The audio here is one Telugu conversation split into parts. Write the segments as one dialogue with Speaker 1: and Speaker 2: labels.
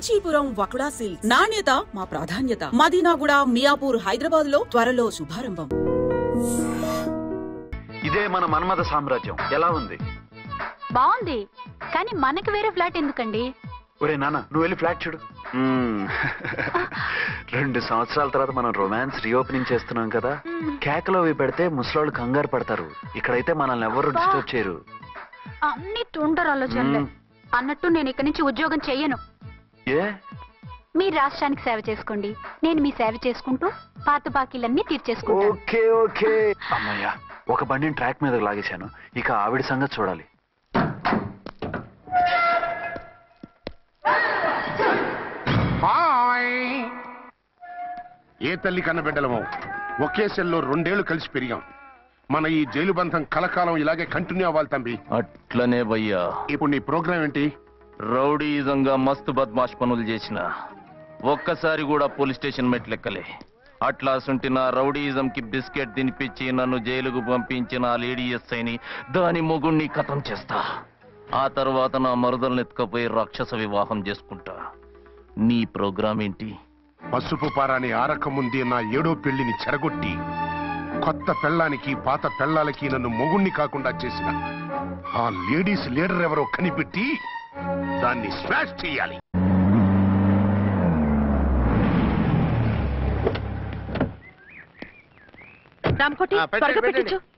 Speaker 1: కాంచీపురం వకుడా సిల్క్స్ నాణ్యత మా ప్రాధాన్యత. మదీనాగూడ, మియాపూర్, హైదరాబాద్ లో త్వరలో శుభారంభం.
Speaker 2: ఇదే మన మన్మథ సామ్రాజ్యం. ఎలా ఉంది?
Speaker 3: బాగుంది, కానీ మనకి వేరే ఫ్లాట్ ఎందుకండి?
Speaker 2: ఒరే నాన్న, నువ్వు వెళ్ళి ఫ్లాట్ చూడు. 2 సంవత్సరాల తర్వాత మనం రొమాన్స్ రీఓపెనింగ్ చేస్తున్నాం కదా. కేకలో పెడితే ముసలోళ్ళు కంగారు పడతారు. ఇక్కడైతే మనల్ని ఎవరు డిస్టర్బ్ చేయరు.
Speaker 3: అన్ని తొందర ఆలోచనలే. అన్నట్టు నేను ఇక్కడి నుంచి ఉద్యోగం చెయ్యను.
Speaker 2: ఏ?
Speaker 3: మీరు రాష్ట్రానికి సేవ చేసుకోండి, నేను మీ సేవ చేసుకుంటూ పాత బాకీలన్నీ తీర్చేసుకుంటాను.
Speaker 2: Okay okay. అమ్మయ్యా, ఒక బండిని ట్రాక్ మీద లాగేశాను. ఇక ఆవిడ సంగతి చూడాలి.
Speaker 4: ఏ తల్లి కన్న బిడ్డలమో ఒకే సెల్లో 2 ఏళ్లు కలిసి పెరిగాం. మన ఈ జైలు బంధం కలకాలం ఇలాగే కంటిన్యూ అవ్వాలి తంబి.
Speaker 5: అట్లనే భయ్యా.
Speaker 4: ఇప్పుడు నీ ప్రోగ్రామ్ ఏంటి?
Speaker 5: రౌడీజంగా మస్తు బద్మాష్ పనులు చేసిన ఒక్కసారి కూడా పోలీస్ స్టేషన్ మెట్లెక్కలే. అట్లా సుంటి నా రౌడీజం కి బిస్కెట్ తినిపించి నన్ను జైలుకు పంపించిన లేడీ ఎస్ఐని దాని మొగుణ్ణి ఖతం చేస్తా. ఆ తర్వాత నా మరుదలను ఎత్తుకపోయి రాక్షస వివాహం చేసుకుంటా. నీ ప్రోగ్రామ్ ఏంటి?
Speaker 4: పసుపు పారాని ఆరక ముందే నా 7వ పెళ్లిని చెరగొట్టి కొత్త పెళ్ళానికి పాత పెళ్ళాలకి నన్ను మొగుణ్ణి కాకుండా చేసిన ఆ లేడీస్ లీడర్ ఎవరో కనిపెట్టి దాన్ని స్మాష్ చేయాలి.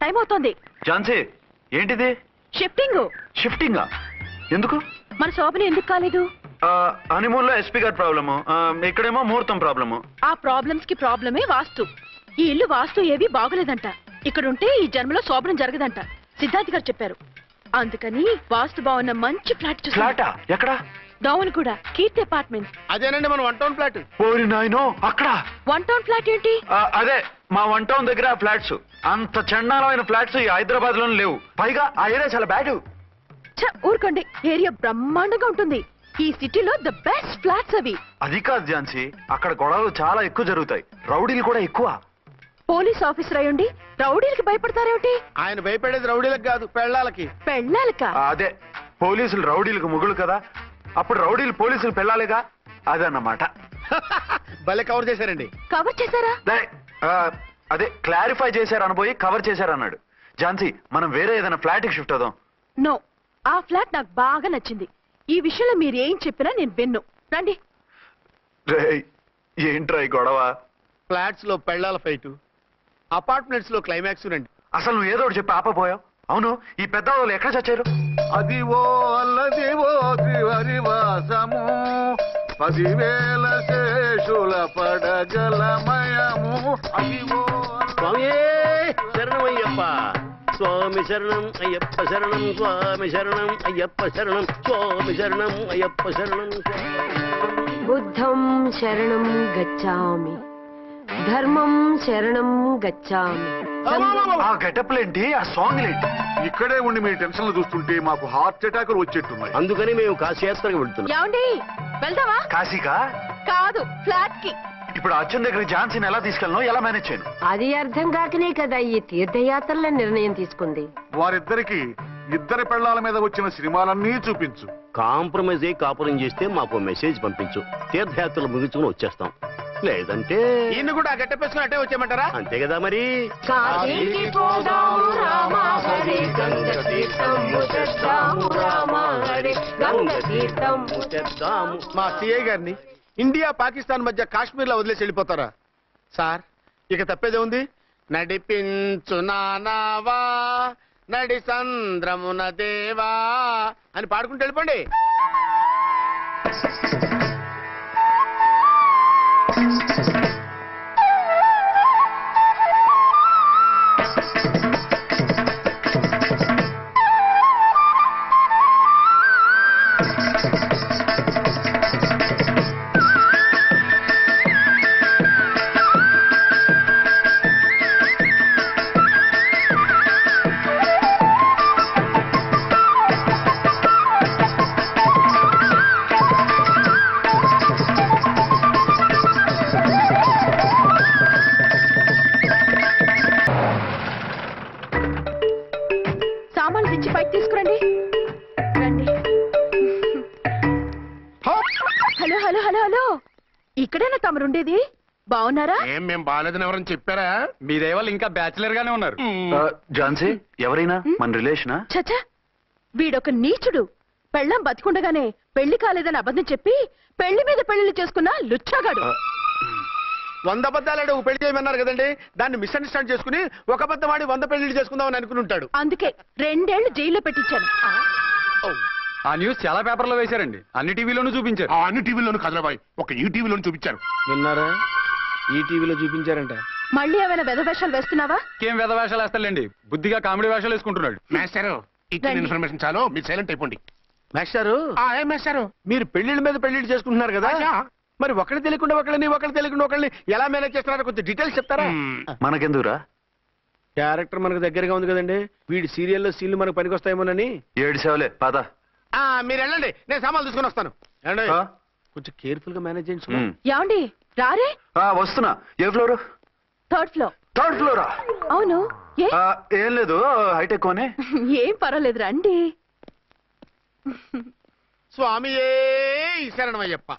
Speaker 3: టైం అవుతోంది.
Speaker 2: ఝాన్సీ, ఏంటిది? షిఫ్టింగా? ఎందుకు?
Speaker 3: మన శోభని ఎందుకు కాలేదు?
Speaker 2: హనీమూన్ లో ఎస్పీ గారి ప్రాబ్లము, ఇక్కడేమో ముహూర్తం ప్రాబ్లము.
Speaker 3: ఆ ప్రాబ్లమ్స్ కి ప్రాబ్లమే వాస్తు. ఈ ఇల్లు వాస్తు ఏవి బాగోలేదంట. ఇక్కడుంటే ఈ జన్మలో శోభనం జరగదంట సిద్ధార్థ్ గారు చెప్పారు. అందుకని వాస్తు బాగున్న మంచి ఫ్లాట్
Speaker 2: ఫ్లాటా? ఎక్కడ?
Speaker 3: డౌన్ కూడా కీర్తి అపార్ట్మెంట్.
Speaker 4: అదేనండి మన 1 టౌన్ ఫ్లాట్.
Speaker 2: ఓరి నాయనో, అక్కడ
Speaker 3: 1 టౌన్ ఫ్లాట్ ఏంటి?
Speaker 2: అదే మా 1 టౌన్ దగ్గర ఫ్లాట్స్. అంత చండాలమైన ఫ్లాట్స్ ఈ హైదరాబాద్ లోనే లేవు. పైగా ఆ ఏరియా చాలా బ్యాడ్.
Speaker 3: ఊరుకోండి, ఏరియా బ్రహ్మాండంగా ఉంటుంది. ఈ సిటీలో ద బెస్ట్ ఫ్లాట్స్ అవి.
Speaker 2: అది కాదు ఝాన్సీ, అక్కడ గొడవలు చాలా ఎక్కువ జరుగుతాయి. రౌడీలు కూడా ఎక్కువ.
Speaker 3: పోలీస్ ఆఫీసర్ అయ్యుండి రౌడీలకి భయపడతారేమిటి?
Speaker 4: ఆయన భయపడేది రౌడీలకు కాదు, పెళ్ళాలకి.
Speaker 3: పెళ్ళాలకా?
Speaker 2: అదే, పోలీసులు రౌడీలకు మొగులు కదా, అప్పుడు రౌడీలు పోలీసులు పెళ్ళాలిగా. అదన్నమాట.
Speaker 4: భలే కవర్ చేశారండి.
Speaker 3: కవర్ చేశారా?
Speaker 2: అదే క్లారిఫై చేశారు అనబోయి కవర్ చేశారన్నాడు. ఝాన్సీ, మనం వేరే ఏదైనా ఫ్లాట్ కి షిఫ్ట్ అవుదాం.
Speaker 3: నో, ఆ ఫ్లాట్ నాకు బాగా నచ్చింది. ఈ విషయంలో మీరు ఏం చెప్పినా నేను విన్ను. రండి.
Speaker 2: ఏంట్రా ఈ గొడవ?
Speaker 4: ఫ్లాట్స్ లో పెళ్ళాల ఫైట్, అపార్ట్మెంట్స్ లో క్లైమాక్స్ రండి.
Speaker 2: అసలు నువ్వు ఏదో ఒకటి చెప్పి ఆపపోయావు. అవును, ఈ పెద్ద వాళ్ళు ఎక్కడ చచ్చారు?
Speaker 6: అదివో అల్లదివో త్రివరివాసము 10,000 శేషుల పడగలమయము. అదివో
Speaker 7: శరణమయ్యప్ప స్వామి శరణం అయ్యప్ప శరణం స్వామి శరణం అయ్యప్ప శరణం స్వామి శరణం అయ్యప్ప శరణం.
Speaker 8: బుద్ధం శరణం గచ్చామి, ధర్మం శరణం గచ్చామి.
Speaker 2: ఆ గెటప్లేంటి, ఆ సాంగ్ ఏంటి?
Speaker 6: ఇక్కడే ఉండి మీ టెన్షన్లు చూస్తుంటే మాకు హార్ట్ అటాకులు వచ్చేట్టున్నాయి.
Speaker 7: అందుకని మేము కాశీయాత్రకు వెళ్తున్నాం.
Speaker 3: ఏమండి, వెళ్దామా?
Speaker 2: కాశీకా?
Speaker 3: కాదు, ఫ్లాట్ కి.
Speaker 2: ఇప్పుడు అర్జున్ దగ్గర ఝాన్సీని ఎలా తీసుకెళ్ళను, ఎలా మేనేజ్ చేయను?
Speaker 8: అది అర్థం కాకనే కదా ఈ తీర్థయాత్రల నిర్ణయం తీసుకుంది.
Speaker 6: వారిద్దరికి ఇద్దరి పెళ్ళాల మీద వచ్చిన సినిమాలన్నీ చూపించు.
Speaker 7: కాంప్రమైజ్ అయ్యి కాపురం చేస్తే మాకు మెసేజ్ పంపించు. తీర్థయాత్రలు ముగించుకుని వచ్చేస్తాం. లేదంటే
Speaker 4: ఈయన కూడా గట్టెప్పేసుకుని అట్టే వచ్చేయమంటారా?
Speaker 7: అంతే కదా మరి.
Speaker 4: మా సిఐ గారిని ఇండియా పాకిస్తాన్ మధ్య కాశ్మీర్ లో వదిలేసి వెళ్ళిపోతారా సార్? ఇక తప్పేదే ఉంది. నడిపించు నానావా నడి సంద్రమున దేవా అని పాడుకుంటూ వెళ్ళిపోండి.
Speaker 3: హలో హలో హలో హలో ఇక్కడేనా తమరుండేది? బాగున్నారా?
Speaker 4: ఏం మేం బాగాలేదని ఎవరని చెప్పారా?
Speaker 9: మీ దయవల్ల ఇంకా బ్యాచిలర్ గానే ఉన్నారు.
Speaker 2: ఝాన్సీ ఎవరైనా మన రిలేషనా?
Speaker 3: చచ్చా, వీడొక నీచుడు. పెళ్ళం బతికుండగానే పెళ్లి కాలేదని అబద్ధం చెప్పి పెళ్లి మీద పెళ్లిళ్ళు చేసుకున్న లుచ్చాగాడు.
Speaker 4: 100 అబద్ధాలు పెళ్లి చేయమన్నారు కదండి, దాన్ని మిస్అండర్స్టాండ్ చేసుకుని ఒక అబద్ధం వాడి 100 పెళ్లిళ్ళు చేసుకుందామని అనుకుని ఉంటాడు.
Speaker 3: అందుకే 2 ఏళ్లు జైల్లో పెట్టించాను.
Speaker 9: ఆ న్యూస్ చాలా పేపర్లో వేశారండి, అన్ని టీవీలోనూ చూపించారు.
Speaker 6: అన్ని టీవీలోను కదలబాయ్, ఒక ఈ టీవీలోను చూపించారు.
Speaker 4: విన్నారా? ఈ టీవీలో చూపించారంట.
Speaker 3: మళ్ళీ ఏమైనా వెధవేషాలు వేస్తున్నావా?
Speaker 9: ఏం వేద వేషాలు వేస్తాడండి, బుద్ధిగా కామెడీ వేషాలు వేసుకుంటున్నాడు.
Speaker 6: మాస్టారు ఇచ్చిన ఇన్ఫర్మేషన్ చాలు, మీరు సైలెంట్ అయిపోండి.
Speaker 4: మాస్టారు,
Speaker 6: ఏం మాస్టారు?
Speaker 4: మీరు పెళ్లిళ్ళ మీద పెళ్లిళ్ళు చేసుకుంటున్నారు కదా, మరి ఒకళ్ళు తెలియకుండా ఒకళ్ళని తెలియకుండా ఒకళ్ళని ఎలా మేనేజ్ చేస్తున్నారో కొంచెం డీటెయిల్స్ చెప్తారా?
Speaker 2: మనకెందుకురా?
Speaker 4: క్యారెక్టర్ మనకు దగ్గరగా ఉంది కదండి, వీడి సీరియల్లో సీన్లు మనకు పనికొస్తాయేమోనని.
Speaker 2: 7 సేవలే పద.
Speaker 4: మీరు వెళ్ళండి, నేను సామాన్లు తీసుకొని వస్తాను. వెళ్ళండి.
Speaker 2: ఆ?
Speaker 4: కొంచెం కేర్ఫుల్ గా మేనేజ్ చేయండి సుమా.
Speaker 3: యాండి రారే?
Speaker 2: వస్తున్నా. ఏ ఫ్లోర్?
Speaker 3: 3rd floor.
Speaker 2: 3rd ఫ్లోరా?
Speaker 3: అవును. ఏ
Speaker 2: ఏం లేదు, హైటెక్ కోనే.
Speaker 3: ఏం పర్వాలేదు రండి.
Speaker 4: స్వామియే శరణమయ్యప్ప.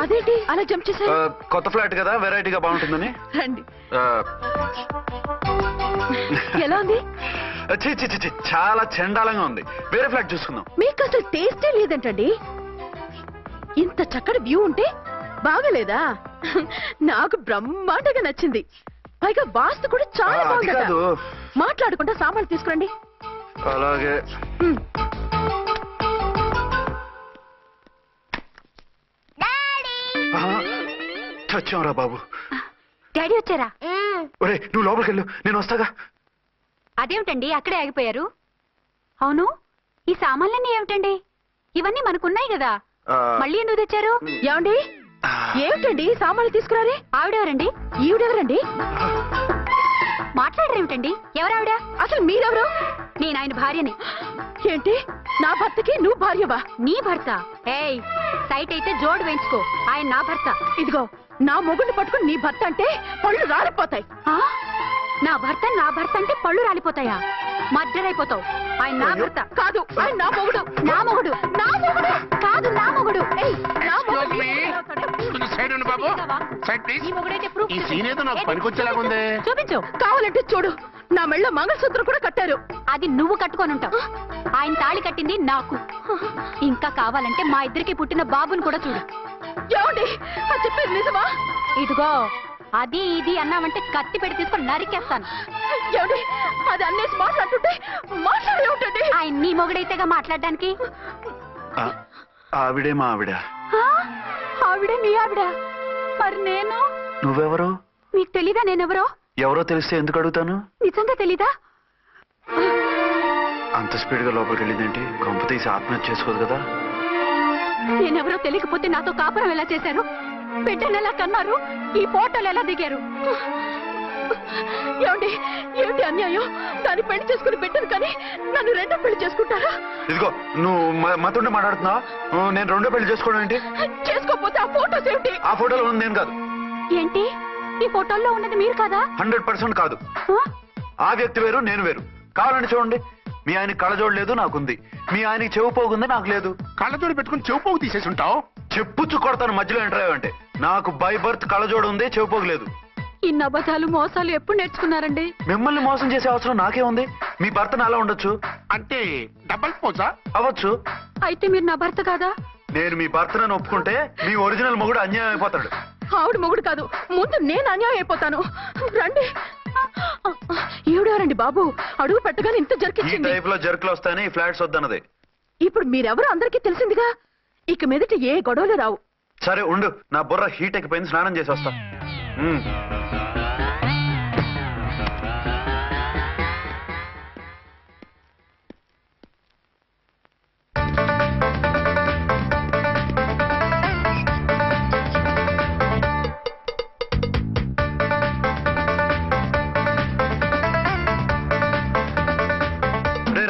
Speaker 3: అదేంటి అలా జంప్ చేశారు?
Speaker 2: కొత్త ఫ్లాట్ కదా, వెరైటీగా బాగుంటుందని.
Speaker 3: రండి.
Speaker 2: ఆ,
Speaker 3: ఎలా ఉంది?
Speaker 2: ఛీ, ఛీ, ఛీ, ఛీ, చాలా చండాలంగా ఉంది. వేరే ఫ్లాట్ చూసుకుందాం.
Speaker 3: మీకు అసలు టేస్టే లేదంటండి. ఇంత చక్కటి వ్యూ ఉంటే బాగలేదా? నాకు బ్రహ్మాండంగా నచ్చింది. పైగా వాస్తు కూడా చాలా
Speaker 2: అది
Speaker 3: బాగుంది.
Speaker 2: కాదు.
Speaker 3: మాట్లాడకుండా సామాన్లు తీసుకురండి.
Speaker 2: అలాగే. చచ్చాంరా బాబు.
Speaker 8: డాడీ వచ్చారా?
Speaker 2: ఒరే నువ్వు లోపలికి వెళ్ళు, నేను వస్తాగా.
Speaker 8: అదేమిటండి అక్కడే ఆగిపోయారు? అవును, ఈ సామాన్లన్నీ ఏమిటండి? ఇవన్నీ మనకున్నాయి కదా, మళ్ళీ ఎందుకు తెచ్చారు?
Speaker 3: ఏమండి ఏమిటండి సామాన్లు తీసుకురారే?
Speaker 8: ఆవిడెవరండి?
Speaker 3: ఈవిడెవరండి?
Speaker 8: మాట్లాడరేమిటండి? ఎవరావిడ?
Speaker 3: అసలు మీరెవరు?
Speaker 8: నేను ఆయన భార్యని.
Speaker 3: ఏంటి నా భర్తకి నువ్వు భార్యవా?
Speaker 8: నీ భర్త? ఏయ్, సైట్ అయితే జోడు వేయించుకో, ఆయన నా భర్త.
Speaker 3: ఇదిగో నా మొగుడిని పట్టుకుని నీ భర్త అంటే పళ్ళు రాలిపోతాయి.
Speaker 8: నా భర్త అంటే పళ్ళు రాలిపోతాయా? మర్డర్ అయిపోతావు. ఆయన నా భర్త
Speaker 3: కాదు, ఆయన నా మొగుడు.
Speaker 8: నా మొగుడు కాదు, నా మొగుడు.
Speaker 3: ఏయ్, నా మొగుడు.
Speaker 6: సైడ్ ఉండు బాబు, సైడ్ ప్లీజ్.
Speaker 8: ఈ మొగుడైతే ప్రూఫ్
Speaker 6: ఈ సీన్ ఏదో నాకు పనికొచ్చేలాగుంది.
Speaker 8: చూపించు.
Speaker 3: కావాలంటే చూడు, నా మెళ్ళ మంగళసూత్రం కూడా కట్టారు.
Speaker 8: అది నువ్వు కట్టుకొని ఉంటావు. ఆయన తాళి కట్టింది నాకు. ఇంకా కావాలంటే మా ఇద్దరికి పుట్టిన బాబుని కూడా చూడు.
Speaker 3: ఏమండి అది చెప్పేది నిజమా?
Speaker 8: ఇదిగో అది ఇది అన్నావంటే కత్తి పెట్టి తీసుకొని నరికేస్తాను.
Speaker 3: ఏమండి అది అన్నేసి మాట్లాడుతుంటే మాట్లాడే ఉంటుంది.
Speaker 8: ఆయన నీ మొగుడైతేగా మాట్లాడడానికి.
Speaker 2: ఆవిడే మా ఆవిడ.
Speaker 8: ఆవిడే మీ ఆవిడ? మరి నేను?
Speaker 2: నువ్వెవరు?
Speaker 8: మీకు తెలీదా నేనెవరో?
Speaker 2: ఎవరో తెలిస్తే ఎందుకు అడుగుతాను?
Speaker 8: నిజంగా తెలీదా?
Speaker 2: అంత స్పీడ్ గా లోపలికి వెళ్ళిందేంటి? కొంప తీసి ఆత్మహత్య చేసుకోదు కదా?
Speaker 8: నేనెవరో తెలియకపోతే నాతో కాపురం ఎలా చేశారు? బిడ్డను ఎలా కన్నారు? ఈ ఫోటోలు ఎలా దిగారు?
Speaker 3: ఏమండి ఏమిటి అన్యాయం? దాన్ని పెళ్లి చేసుకుని బిడ్డను కానీ నన్ను రెండో పెళ్లి చేసుకుంటారా?
Speaker 2: ఇదిగో నువ్వు మతుండే మాట్లాడుతున్నావా? నేను రెండో పెళ్లి చేసుకోవడం ఏంటి?
Speaker 3: చేసుకోకపోతే ఆ ఫోటోస్ ఏమిటి?
Speaker 2: ఆ ఫోటోలో ఉంది నేను కాదు.
Speaker 8: ఏంటి ఈ ఫోటోల్లో ఉన్నది మీరు కాదా?
Speaker 2: 100% కాదు. ఆ వ్యక్తి వేరు, నేను వేరు. కావాలంటే చూడండి, మీ ఆయన కళ్ళజోడు లేదు, నాకుంది. మీ ఆయనకి చెవు పోగుంది, నాకు లేదు.
Speaker 6: కళ్ళజోడు పెట్టుకుని చెవు పోగు తీసేసి ఉంటావు.
Speaker 2: చెప్పుచ్చు కొడతాను మధ్యలో ఎంటర్ అయ్యావంటే. నాకు బై బర్త్ కళ్ళజోడు ఉంది, చెవు పోగు లేదు.
Speaker 8: ఇన్ని అబద్ధాలు మోసాలు ఎప్పుడు నేర్చుకున్నారండి?
Speaker 2: మిమ్మల్ని మోసం చేసే అవసరం నాకే ఉంది? మీ భర్తను అలా ఉండొచ్చు.
Speaker 6: అంటే డబల్ పోజా?
Speaker 2: అవ్వచ్చు.
Speaker 8: అయితే మీరు నా భర్త కాదా?
Speaker 2: నేను మీ భర్తను ఒప్పుకుంటే మీ ఒరిజినల్ మొగుడు అన్యాయం అయిపోతాడు.
Speaker 3: ఆవిడ మొగుడు కాదు, ముందు నేను అన్యాయం అయిపోతాను. రండి. ఈవిడెవరండి బాబు? అడుగు పెట్టగానే ఇంత
Speaker 2: ఈ
Speaker 3: జరికించింది.
Speaker 2: టైప్ లో జర్కులు వస్తాయని ఈ ఫ్లాట్స్ వద్దన్నది.
Speaker 3: ఇప్పుడు మీరెవరో అందరికీ తెలిసిందిగా, ఇక మీదట ఏ గొడవలు రావు.
Speaker 2: సరే ఉండు, నా బుర్ర హీట్ ఎక్కిపోయింది, స్నానం చేసి వస్తా.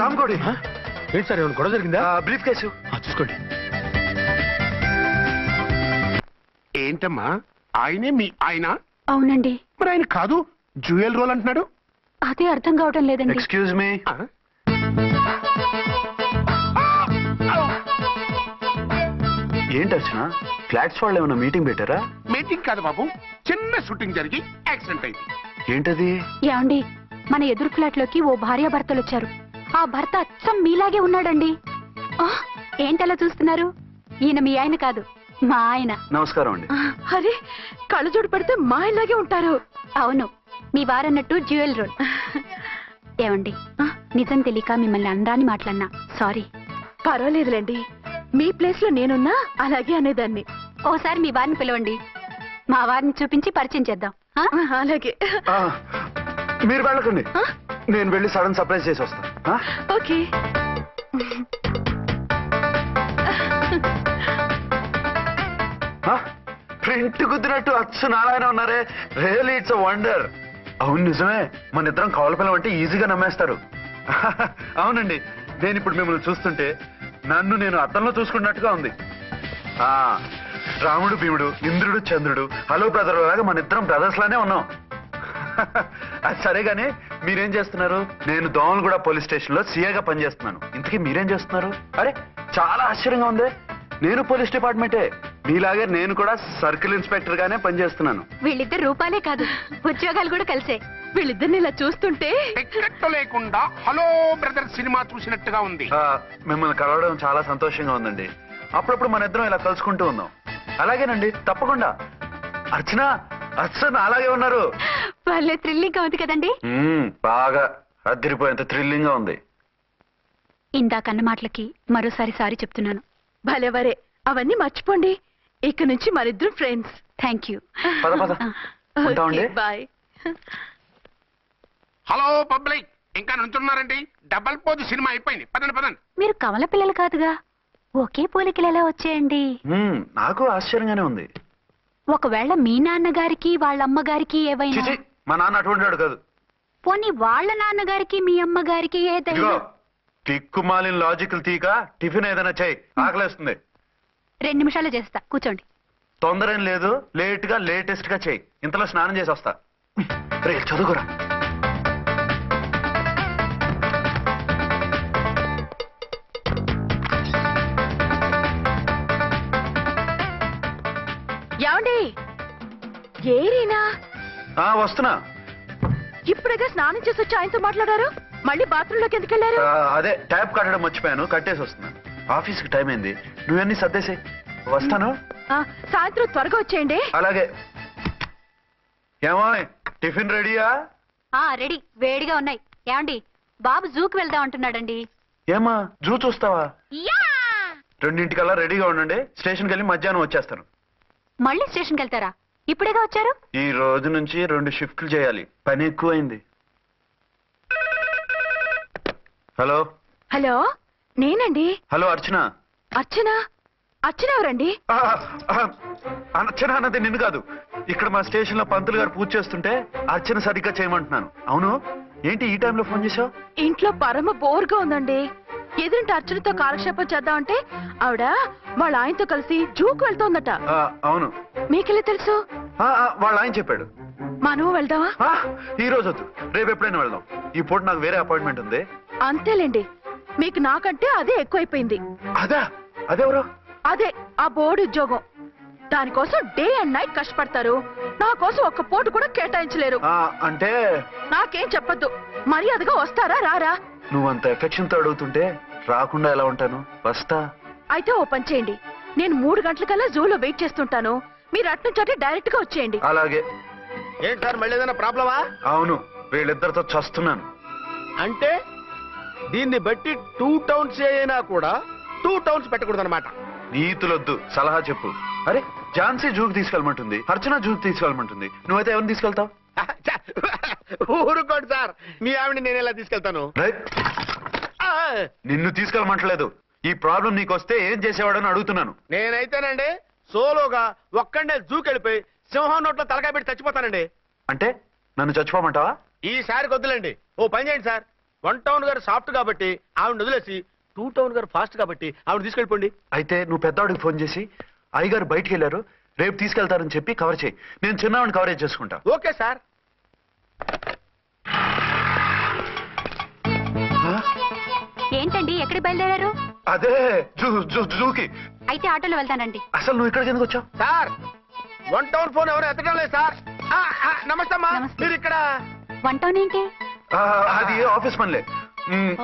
Speaker 2: రామ్కోడి
Speaker 4: ఏంటి సార్, ఏమైనా గొడవ జరిగిందా?
Speaker 2: బ్రీఫ్ కేసు
Speaker 4: చూసుకోండి. ఏంటమ్మా, ఆయనే మీ ఆయన?
Speaker 8: అవునండి.
Speaker 6: మరి ఆయన కాదు జ్యూయల్ రోల్ అంటున్నాడు.
Speaker 8: అదే అర్థం కావడం లేదండి.
Speaker 2: Excuse me. ఏంటి అర్చన, ఫ్లాట్స్ వాళ్ళు ఏమైనా మీటింగ్ పెట్టారా?
Speaker 4: మీటింగ్ కాదు బాబు, చిన్న షూటింగ్ జరిగి యాక్సిడెంట్ అయింది.
Speaker 2: ఏంటది?
Speaker 8: ఏమండి, మన ఎదురు ఫ్లాట్ లోకి ఓ భార్యాభర్తలు వచ్చారు. ఆ భర్త అచ్చం మీలాగే ఉన్నాడండి. ఏంటలా చూస్తున్నారు? ఈయన మీ ఆయన కాదు, మా ఆయన.
Speaker 2: నమస్కారం అండి.
Speaker 3: అరే, కళ్ళజోడు పెడితే మా ఇలాగే ఉంటారు.
Speaker 8: అవును, మీ వారన్నట్టు జ్యువెల్ రోడ్. ఏమండి, నిజం తెలియక మిమ్మల్ని అందాన్ని మాట్లాడినా సారీ.
Speaker 3: పర్వాలేదులేండి, మీ ప్లేస్ లో నేనున్నా అలాగే అనేదాన్ని.
Speaker 8: ఓసారి మీ వారిని పిలవండి, మా వారిని చూపించి పరిచయం చేద్దాం.
Speaker 3: అలాగే.
Speaker 2: మీరు వెళ్ళకండి, నేను వెళ్ళి సడన్ సర్ప్రైజ్ చేసి వస్తాను.
Speaker 3: ఓకే.
Speaker 2: ప్రింట్ కుదిరినట్టు అచ్చు నారాయణ ఉన్నారే, రియల్లీ ఇట్స్ అ వండర్. అవును నిజమే, మన ఇద్దరం కవల పిల్లం అంటే ఈజీగా నమ్మేస్తారు. అవునండి, నేను ఇప్పుడు మిమ్మల్ని చూస్తుంటే నన్ను నేను అద్దంలో చూసుకున్నట్టుగా ఉంది. రాముడు భీముడు, ఇంద్రుడు చంద్రుడు, హలో బ్రదర్ లాగా మన ఇద్దరం బ్రదర్స్ లానే ఉన్నాం. అది సరే గానీ మీరేం చేస్తున్నారు? నేను దోమలగూడ పోలీస్ స్టేషన్ లో సీఏగా పనిచేస్తున్నాను. ఇంతకీ మీరేం చేస్తున్నారు? అరే చాలా ఆశ్చర్యంగా ఉంది, నేను పోలీస్ డిపార్ట్మెంటే, మీలాగే నేను కూడా సర్కిల్ ఇన్స్పెక్టర్ గానే పనిచేస్తున్నాను.
Speaker 8: వీళ్ళిద్దరు రూపాలే కాదు, ఉద్యోగాలు కూడా కలిసే.
Speaker 3: వీళ్ళిద్దరిని ఇలా చూస్తుంటే
Speaker 4: టికెట్ లేకుండా హలో బ్రదర్ సినిమా చూసినట్టుగా ఉంది.
Speaker 2: మిమ్మల్ని కలవడం చాలా సంతోషంగా ఉందండి. అప్పుడప్పుడు మన ఇద్దరం ఇలా కలుసుకుంటూ ఉందాం. అలాగేనండి, తప్పకుండా. అర్చన, అర్చన అలాగే ఉన్నారు.
Speaker 8: వాళ్ళే థ్రిల్లింగ్ గా ఉంది కదండి.
Speaker 2: బాగా అదిరిపోయేంత థ్రిల్లింగ్ గా ఉంది.
Speaker 8: ఇందాకన్న మాటలకి మరోసారి సారీ చెప్తున్నాను.
Speaker 3: భలేవరే, అవన్నీ మర్చిపోండి. ఇక నుంచి మరిద్దరం ఫ్రెండ్స్.
Speaker 8: Thank you.
Speaker 2: పద పద, ఉంటామండి.
Speaker 3: బాయ్.
Speaker 4: హలో పబ్లిక్, ఇంకా నుంచున్నారండి? డబల్ పోజ్ సినిమా అయిపోయింది, పదండి పదండి.
Speaker 8: మీరు కమల పిల్లలు కాదుగా, ఒకే పోలికలు ఎలా వచ్చాయండి?
Speaker 2: నాకు ఆశ్చర్యంగానే ఉంది.
Speaker 8: ఒకవేళ మీ నాన్నగారికి వాళ్ళ అమ్మగారికి ఏవైనా?
Speaker 2: మా నాన్న అటువంటి వాడు కాదు.
Speaker 8: పోనీ వాళ్ళ నాన్నగారికి మీ అమ్మగారికి ఏదైనా?
Speaker 2: తిక్కుమాలిన లాజికల్ తీక టిఫిన్ ఏదైనా చేయి, ఆకలేస్తుంది.
Speaker 8: 2 నిమిషాలు చేస్తా, కూర్చోండి.
Speaker 2: తొందర ఏం లేదు, లేట్ గా లేటెస్ట్ గా చేయి. ఇంతలో స్నానం చేసి వస్తా. రే చదువుకురా.
Speaker 3: ఏమండి, ఏరీనా?
Speaker 2: వస్తున్నా.
Speaker 3: ఇప్పుడేగా స్నానం చేసి వచ్చి ఆయనతో మాట్లాడారు, మళ్ళీ బాత్రూమ్ లోకి ఎందుకు వెళ్ళారు?
Speaker 2: అదే ట్యాప్ కట్టడం మర్చిపోయాను, కట్టేసి వస్తున్నా. ఆఫీస్ కి టైం అయింది, నువ్వన్నీ సర్దేసి వస్తాను.
Speaker 3: సాయంత్రం త్వరగా వచ్చేయండి.
Speaker 2: అలాగే. ఏమో టిఫిన్ రెడీయా?
Speaker 8: రెడీ, వేడిగా ఉన్నాయి. ఏమండి, బాబు జూకి వెళ్దాం అంటున్నాడండి.
Speaker 2: ఏమా జూ చూస్తావా? 2:00కల్లా రెడీగా ఉండండి, స్టేషన్కి వెళ్ళి మధ్యాహ్నం వచ్చేస్తాను.
Speaker 8: మళ్ళీ స్టేషన్కి వెళ్తారా? ఇప్పుడేగా వచ్చారు.
Speaker 2: ఈ రోజు నుంచి 2 షిఫ్ట్లు చేయాలి, పని ఎక్కువైంది. హలో.
Speaker 3: హలో, నేనండి.
Speaker 2: హలో అర్చన.
Speaker 3: అర్చన? అర్చన ఎవరండి?
Speaker 2: అర్చన అన్నది నిన్ను కాదు. ఇక్కడ మా స్టేషన్ లో పంతులు గారు పూజ చేస్తుంటే అర్చన సరిగ్గా చేయమంటున్నాను. అవును, ఏంటి ఈ టైంలో ఫోన్ చేశావు?
Speaker 3: ఇంట్లో పరమ బోర్గా ఉందండి. ఎదురింటి అర్చనతో కాలక్షేపం చేద్దామంటే ఆవిడ వాళ్ళ ఆయనతో కలిసి జూకు వెళ్తోందట.
Speaker 2: అవును.
Speaker 3: మీకెళ్ళి తెలుసు?
Speaker 2: వాళ్ళ ఆయన చెప్పాడు.
Speaker 3: మనం వెళ్దామా?
Speaker 2: ఈ రోజు వద్దు, రేపు ఎప్పుడైనా వెళ్దాం. ఈ పూట నాకు వేరే అపాయింట్మెంట్ ఉంది.
Speaker 3: అంతేలేండి, మీకు నాకంటే అదే ఎక్కువైపోయింది.
Speaker 2: అదెవరు?
Speaker 3: అదే ఆ బోర్డు ఉద్యోగం. దానికోసం డే అండ్ నైట్ కష్టపడతారు, నా కోసం ఒక్క పోటు కూడా కేటాయించలేరు.
Speaker 2: అంటే
Speaker 3: నాకేం చెప్పొద్దు, మర్యాదగా వస్తారా రారా?
Speaker 2: నువ్వంత ఎఫెక్షన్ తో అడుగుతుంటే రాకుండా ఎలా ఉంటాను, వస్తా.
Speaker 3: అయితే ఓ పని చేయండి, నేను 3 గంటలకల్లా జూలో వెయిట్ చేస్తుంటాను, మీరు అట్నుంచి డైరెక్ట్ గా వచ్చేయండి.
Speaker 2: అలాగే.
Speaker 4: ఏంటి సార్, మళ్ళీ ఏదైనా ప్రాబ్లమా?
Speaker 2: అవును, వీళ్ళిద్దరితో చస్తున్నాను.
Speaker 4: అంటే దీన్ని బట్టి 2 టౌన్స్ అయినా కూడా 2 టౌన్స్ పెట్టకూడదు అనమాట.
Speaker 2: నీతులొద్దు, సలహా చెప్పు. అరే ఝాన్సీ జూకి తీసుకెళ్ళమంటుంది, అర్చన జూకి తీసుకెళ్ళమంటుంది, నువ్వైతే ఎవరిని తీసుకెళ్తావు?
Speaker 4: ఊరుకోండి సార్, మీ ఆవిడ నేను ఎలా తీసుకెళ్తాను?
Speaker 2: నిన్ను తీసుకెళ్ళమంటలేదు, ఈ ప్రాబ్లం నీకొస్తే ఏం చేసేవాడని అడుగుతున్నాను.
Speaker 4: నేనైతేనండి సోలోగా ఒక్కడే జూకెళ్ళిపోయి సింహం నోట్లో తలకాయ పెట్టి చచ్చిపోతానండి.
Speaker 2: అంటే నన్ను చచ్చిపోమంటావా?
Speaker 4: ఈసారి వద్దులేండి, ఓ పని చేయండి సార్. 1 టౌన్ గారు సాఫ్ట్ కాబట్టి ఆవిడ వదిలేసి 2 టౌన్ గారు ఫాస్ట్ కాబట్టి ఆవిడ తీసుకెళ్ళిపోండి.
Speaker 2: అయితే నువ్వు పెద్దవాడికి ఫోన్ చేసి అయ్యగారు బయటికి వెళ్ళారు, రేపు తీసుకెళ్తారని చెప్పి కవర్ చేయి, నేను చిన్నవాడిని కవరేజ్ చేసుకుంటా.
Speaker 4: Okay sir.
Speaker 8: ఏంటండి ఎక్కడికి బయలుదేరారు?
Speaker 2: అదే జూకి.
Speaker 8: అయితే ఆటోలో వెళ్తానండి.
Speaker 2: అసలు నువ్వు ఇక్కడికి ఎందుకు వచ్చావు?
Speaker 4: సార్ 1 టౌన్ ఫోన్ ఎవరు ఎత్తడం లేదు సార్. నమస్తే అమ్మా. మీరు ఇక్కడ
Speaker 8: 1 టౌన్ ఏంటి?
Speaker 2: అది ఆఫీస్ పనిలే.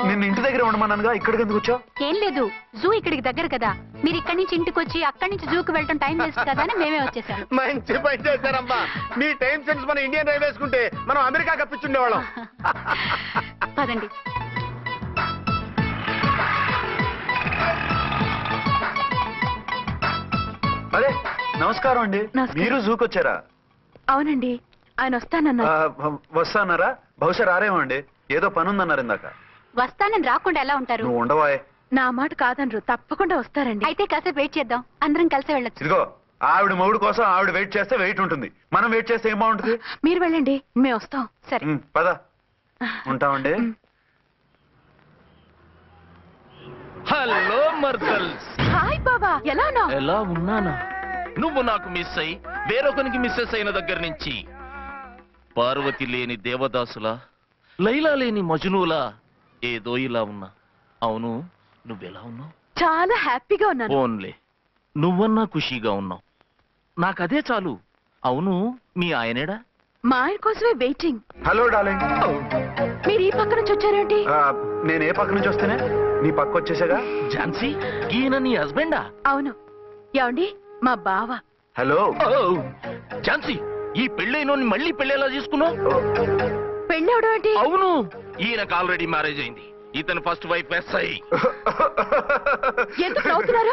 Speaker 2: నిన్ను ఇంటి దగ్గర ఉండమన్నానుగా, ఇక్కడికి ఎందుకు వచ్చావు?
Speaker 8: ఏం లేదు, జూ ఇక్కడికి దగ్గర కదా, మీరు ఇక్కడి నుంచి ఇంటికి వచ్చి అక్కడి నుంచి జూకి వెళ్ళటం టైం వేస్ట్ కదా అని మేమే వచ్చేసాం.
Speaker 4: మంచి పని చేశారమ్మా. మీ టైం సెన్స్ మన ఇండియన్ రైల్వేస్ కుంటే మనం అమెరికా కప్పించుండేవాళ్ళం.
Speaker 8: పదండి.
Speaker 2: అదే నమస్కారం అండి. మీరు జూకి వచ్చారా?
Speaker 3: అవునండి, ఆయన వస్తానన్నారు.
Speaker 2: వస్తానారా? బహుశా రారేమో అండి, ఏదో పని ఉందన్నారు ఇందాక.
Speaker 8: వస్తానని రాకుండా ఎలా ఉంటారు?
Speaker 2: నువ్వు ఉండవాయే.
Speaker 3: నా మాట కాదనరు, తప్పకుండా వస్తారండి.
Speaker 8: అయితే కాసేపు వెయిట్ చేద్దాం, అందరం కలిసి వెళ్ళొచ్చు.
Speaker 2: ఇదిగో ఆవిడ మొగుడు కోసం ఆవిడ వెయిట్ చేస్తే వెయిట్ ఉంటుంది, మనం వెయిట్ చేస్తే ఏం బాగుంటుంది?
Speaker 3: మీరు వెళ్ళండి, మేము వస్తాం.
Speaker 8: సరే
Speaker 2: పద. ఉంటామండి.
Speaker 5: హలో మర్దల్స్.
Speaker 3: హాయ్ బాబా, ఎలా ఉన్నావు?
Speaker 5: ఎలా ఉన్నానా? నువ్వు నాకు మిస్ అయి వేరొకరికి మిస్సెస్ అయిన దగ్గర నుంచి పార్వతి లేని దేవదాసులా, లైలా లేని మజునులా ఏదో ఇలా ఉన్నా. అవును, నువ్వెలా ఉన్నావు?
Speaker 3: చాలా హ్యాపీగా ఉన్నాను.
Speaker 5: ఓన్లే నువ్వన్నా ఖుషీగా ఉన్నావు, నాకదే చాలు. అవును, మీ ఆయనేడా?
Speaker 3: మా ఆయన కోసమే వెయిటింగ్.
Speaker 2: Hello darling.
Speaker 3: మీరు ఈ పక్క నుంచి వచ్చారేంటి?
Speaker 2: నేను ఏ పక్క నుంచి వస్తేనే నీ పక్క వచ్చేసాగా.
Speaker 5: ఝాన్సీ, ఈయన నీ హస్బెండా?
Speaker 3: అవును. ఏమండి, మా బావ.
Speaker 2: హలో
Speaker 5: ఝాన్సీ, ఈ పెళ్ళైనోని మళ్ళీ పెళ్ళేలా చేసుకున్నావు?
Speaker 3: పెళ్ళవడం ఏంటి?
Speaker 5: అవును, ఈయనకు ఆల్రెడీ మ్యారేజ్ అయింది. ఇతను ఫస్ట్ వైఫ్ ఎస్ఐ.
Speaker 3: ఎందుకు నవ్వుతున్నారు?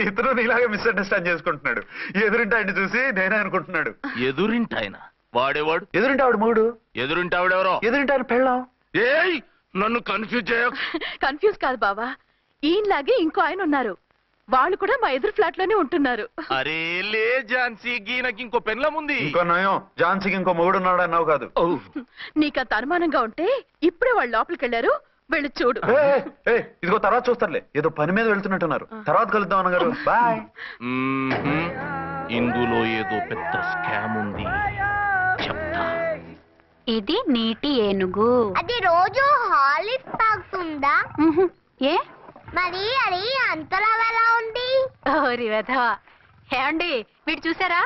Speaker 2: ఇతను నీలాగే మిస్అండర్స్టాండ్ చేసుకుంటున్నాడు. ఎదురింటి ఆయన చూసి నేనే అనుకుంటున్నాడు.
Speaker 5: ఎదురింటి ఆయన వాడేవాడు?
Speaker 2: ఎదురింటి ఆవిడ మూడు.
Speaker 5: ఎదురింటి ఆవిడెవరో?
Speaker 2: ఎదురింటి ఆయన పెళ్ళాం.
Speaker 5: ఏయ్, నన్ను కన్ఫ్యూజ్ చేయ.
Speaker 3: కన్ఫ్యూజ్ కాదు బావా, ఈయనలాగే ఇంకో ఆయన ఉన్నారు, వాళ్ళు కూడా మా ఎదురు ఫ్లాట్ లోనే ఉంటున్నారు.
Speaker 5: అరే లే ఝాన్సీ, గీనకి ఇంకో పెళ్ళం ఉంది.
Speaker 2: ఇంకో నయం, ఝాన్సీకి ఇంకో మొగుడు ఉన్నాడు అన్నావు కాదు.
Speaker 3: నీకంత అనుమానంగా ఉంటే ఇప్పుడే వాళ్ళు లోపలికి వెళ్ళారు, వెళ్ళి చూడు.
Speaker 2: ఇదిగో తర్వాత చూస్తారులే, ఏదో పని మీద వెళ్తున్నట్టున్నారు. తర్వాత కలుద్దాం అన్నగారు. బాయ్.
Speaker 5: ఇందులో ఏదో పెద్ద స్కామ్ ఉంది, చెప్తా.
Speaker 8: ఇది నీటి ఏనుగు.
Speaker 10: అది రోజు హాలిక్స్ తాగుతుందా?
Speaker 8: ఏ
Speaker 10: మరి అది అంతలా ఎలా ఉంది?
Speaker 8: ఓరి వెధవా. ఏమండి, వీడు చూసారా?